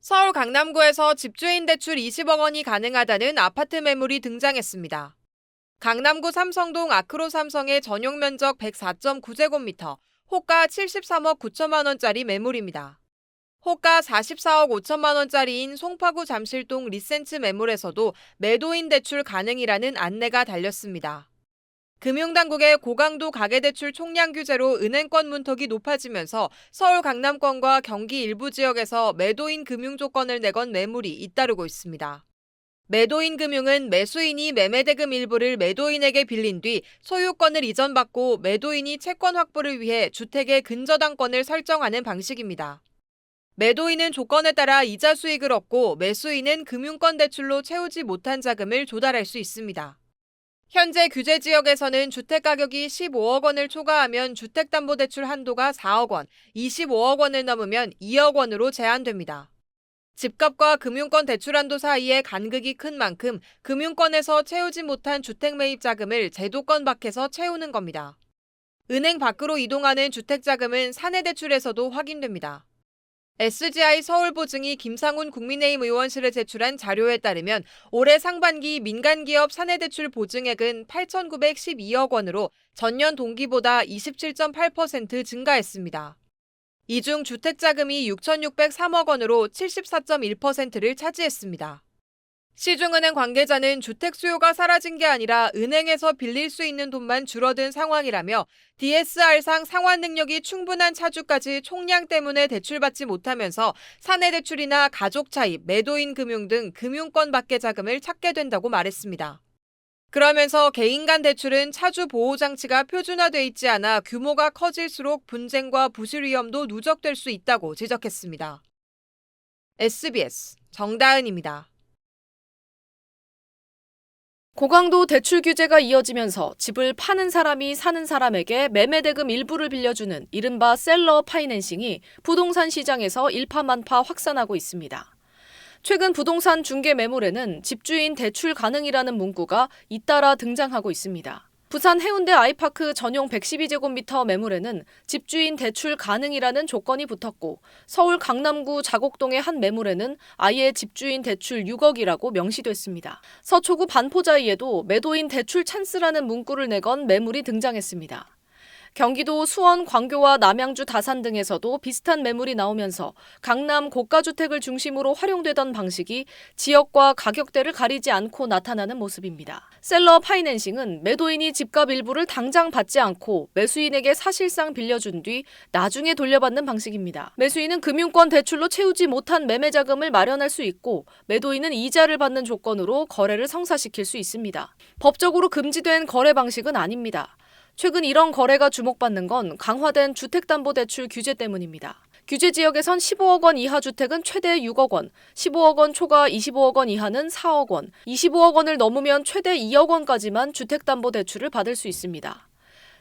서울 강남구에서 집주인 대출 20억 원이 가능하다는 아파트 매물이 등장했습니다. 강남구 삼성동 아크로 삼성의 전용 면적 104.9제곱미터, 호가 73억 9천만 원짜리 매물입니다. 호가 44억 5천만 원짜리인 송파구 잠실동 리센츠 매물에서도 매도인 대출 가능이라는 안내가 달렸습니다. 금융당국의 고강도 가계대출 총량 규제로 은행권 문턱이 높아지면서 서울 강남권과 경기 일부 지역에서 매도인 금융 조건을 내건 매물이 잇따르고 있습니다. 매도인 금융은 매수인이 매매대금 일부를 매도인에게 빌린 뒤 소유권을 이전받고 매도인이 채권 확보를 위해 주택의 근저당권을 설정하는 방식입니다. 매도인은 조건에 따라 이자 수익을 얻고 매수인은 금융권 대출로 채우지 못한 자금을 조달할 수 있습니다. 현재 규제 지역에서는 주택가격이 15억 원을 초과하면 주택담보대출 한도가 4억 원, 25억 원을 넘으면 2억 원으로 제한됩니다. 집값과 금융권 대출 한도 사이의 간극이 큰 만큼 금융권에서 채우지 못한 주택 매입 자금을 제도권 밖에서 채우는 겁니다. 은행 밖으로 이동하는 주택자금은 사내대출에서도 확인됩니다. SGI 서울보증이 김상훈 국민의힘 의원실에 제출한 자료에 따르면 올해 상반기 민간기업 사내대출 보증액은 8,912억 원으로 전년 동기보다 27.8% 증가했습니다. 이 중 주택자금이 6,603억 원으로 74.1%를 차지했습니다. 시중은행 관계자는 주택 수요가 사라진 게 아니라 은행에서 빌릴 수 있는 돈만 줄어든 상황이라며 DSR상 상환 능력이 충분한 차주까지 총량 때문에 대출받지 못하면서 사내대출이나 가족 차입, 매도인 금융 등 금융권 밖의 자금을 찾게 된다고 말했습니다. 그러면서 개인 간 대출은 차주 보호 장치가 표준화돼 있지 않아 규모가 커질수록 분쟁과 부실 위험도 누적될 수 있다고 지적했습니다. SBS 정다은입니다. 고강도 대출 규제가 이어지면서 집을 파는 사람이 사는 사람에게 매매대금 일부를 빌려주는 이른바 셀러 파이낸싱이 부동산 시장에서 일파만파 확산하고 있습니다. 최근 부동산 중개 매물에는 집주인 대출 가능이라는 문구가 잇따라 등장하고 있습니다. 부산 해운대 아이파크 전용 112제곱미터 매물에는 집주인 대출 가능이라는 조건이 붙었고 서울 강남구 자곡동의 한 매물에는 아예 집주인 대출 6억이라고 명시됐습니다. 서초구 반포자이에도 매도인 대출 찬스라는 문구를 내건 매물이 등장했습니다. 경기도 수원, 광교와 남양주, 다산 등에서도 비슷한 매물이 나오면서 강남 고가주택을 중심으로 활용되던 방식이 지역과 가격대를 가리지 않고 나타나는 모습입니다. 셀러 파이낸싱은 매도인이 집값 일부를 당장 받지 않고 매수인에게 사실상 빌려준 뒤 나중에 돌려받는 방식입니다. 매수인은 금융권 대출로 채우지 못한 매매자금을 마련할 수 있고 매도인은 이자를 받는 조건으로 거래를 성사시킬 수 있습니다. 법적으로 금지된 거래 방식은 아닙니다. 최근 이런 거래가 주목받는 건 강화된 주택담보대출 규제 때문입니다. 규제 지역에선 15억 원 이하 주택은 최대 6억 원, 15억 원 초과 25억 원 이하는 4억 원, 25억 원을 넘으면 최대 2억 원까지만 주택담보대출을 받을 수 있습니다.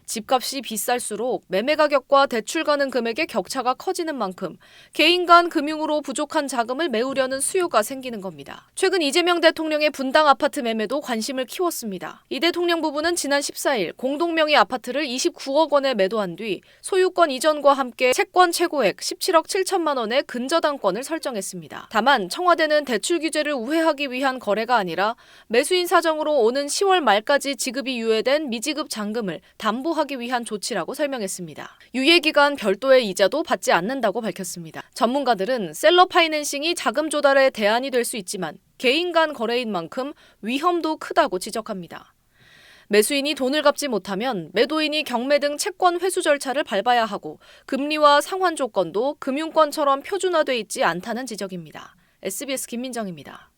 집값이 비쌀수록 매매 가격과 대출 가능 금액의 격차가 커지는 만큼 개인 간 금융으로 부족한 자금을 메우려는 수요가 생기는 겁니다. 최근 이재명 대통령의 분당 아파트 매매도 관심을 키웠습니다. 이 대통령 부부는 지난 14일 공동명의 아파트를 29억 원에 매도한 뒤 소유권 이전과 함께 채권 최고액 17억 7천만 원의 근저당권을 설정했습니다. 다만 청와대는 대출 규제를 우회하기 위한 거래가 아니라 매수인 사정으로 오는 10월 말까지 지급이 유예된 미지급 잔금을 담보하기 위한 조치라고 설명했습니다. 유예기간 별도의 이자도 받지 않는다고 밝혔습니다. 전문가들은 셀러 파이낸싱이 자금 조달의 대안이 될 수 있지만 개인 간 거래인 만큼 위험도 크다고 지적합니다. 매수인이 돈을 갚지 못하면 매도인이 경매 등 채권 회수 절차를 밟아야 하고 금리와 상환 조건도 금융권처럼 표준화돼 있지 않다는 지적입니다. SBS 김민정입니다.